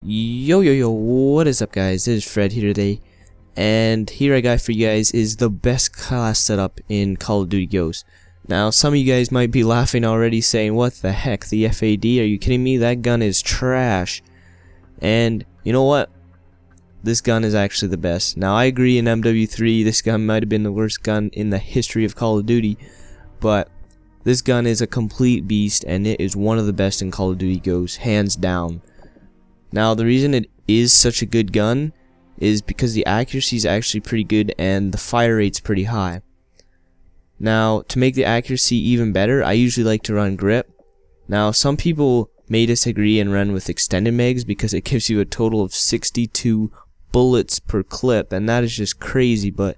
Yo, what is up guys, it is Fred here today, and here I got for you guys is the best class setup in Call of Duty Ghosts. Now some of you guys might be laughing already saying, what the heck, the FAD, are you kidding me? That gun is trash. And you know what? This gun is actually the best. Now I agree, in MW3 this gun might have been the worst gun in the history of Call of Duty, but this gun is a complete beast and it is one of the best in Call of Duty Ghosts, hands down. Now the reason it is such a good gun is because the accuracy is actually pretty good and the fire rate's pretty high. Now to make the accuracy even better, I usually like to run grip. Now some people may disagree and run with extended mags because it gives you a total of 62 bullets per clip, and that is just crazy. But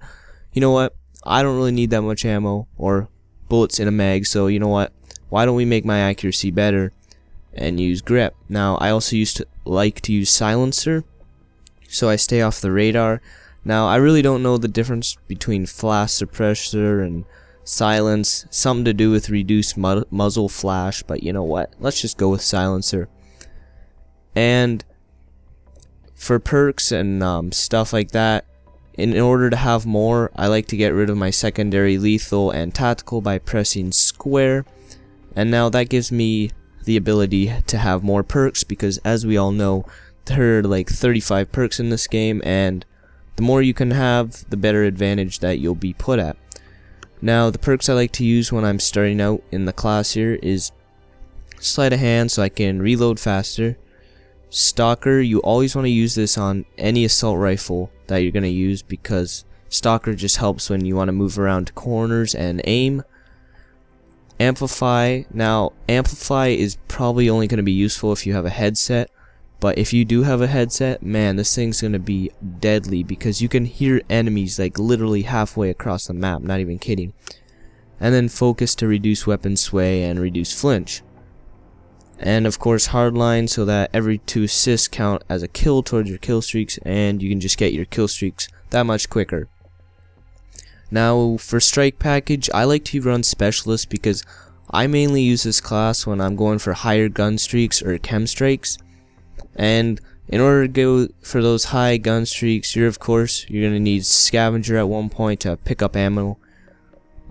you know what, I don't really need that much ammo or bullets in a mag, so you know what, why don't we make my accuracy better and use grip. Now I also used to like to use silencer, so I stay off the radar. Now I really don't know the difference between flash suppressor and silence, something to do with reduced muzzle flash, but you know what, let's just go with silencer. And for perks and stuff like that, in order to have more, I like to get rid of my secondary lethal and tactical by pressing square, and now that gives me the ability to have more perks, because as we all know, there are like 35 perks in this game, and the more you can have, the better advantage that you'll be put at. Now the perks I like to use when I'm starting out in the class here is sleight of hand, so I can reload faster. Stalker, you always want to use this on any assault rifle that you're going to use, because Stalker just helps when you want to move around corners and aim. Amplify, now Amplify is probably only going to be useful if you have a headset, but if you do have a headset, man, this thing's going to be deadly, because you can hear enemies like literally halfway across the map, not even kidding. And then Focus to reduce weapon sway and reduce flinch. And of course Hardline, so that every 2 assists count as a kill towards your kill streaks, and you can just get your kill streaks that much quicker. Now for strike package, I like to run specialist because I mainly use this class when I'm going for higher gun streaks or chem strikes. And in order to go for those high gun streaks, you're gonna need scavenger at one point to pick up ammo.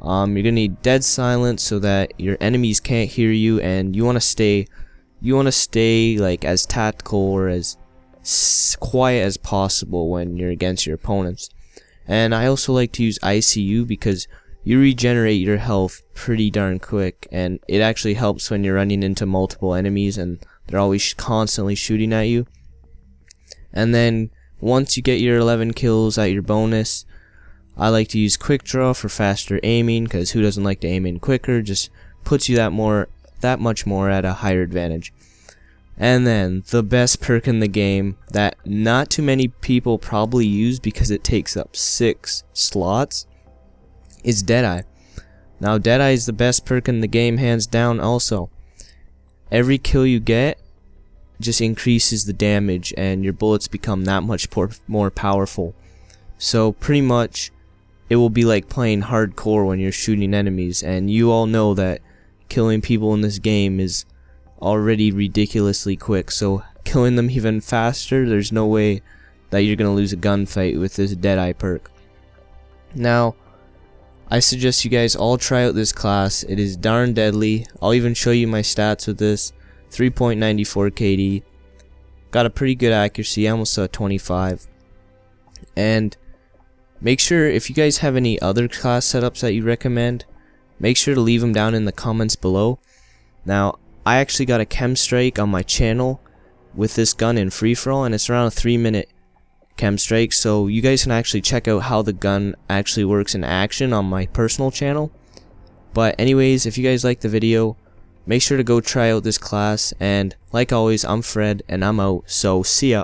You're gonna need dead silence so that your enemies can't hear you, and you wanna stay like as tactical or as quiet as possible when you're against your opponents. And I also like to use ICU because you regenerate your health pretty darn quick, and it actually helps when you're running into multiple enemies and they're always constantly shooting at you. And then once you get your 11 kills at your bonus, I like to use quick draw for faster aiming, because who doesn't like to aim in quicker? Just puts you that much more at a higher advantage. And then the best perk in the game that not too many people probably use because it takes up 6 slots is Deadeye. Now Deadeye is the best perk in the game, hands down. Also, every kill you get just increases the damage and your bullets become that much more powerful. So pretty much it will be like playing hardcore when you're shooting enemies, and you all know that killing people in this game is already ridiculously quick, so killing them even faster, there's no way that you're gonna lose a gunfight with this Deadeye perk. Now I suggest you guys all try out this class. It is darn deadly. I'll even show you my stats with this. 3.94 KD, got a pretty good accuracy, almost a 25. And make sure, if you guys have any other class setups that you recommend, make sure to leave them down in the comments below. Now I actually got a chem strike on my channel with this gun in free-for-all, and it's around a 3-minute chem strike, so you guys can actually check out how the gun actually works in action on my personal channel. But anyways, if you guys like the video, make sure to go try out this class, and like always, I'm Fred and I'm out, so see ya.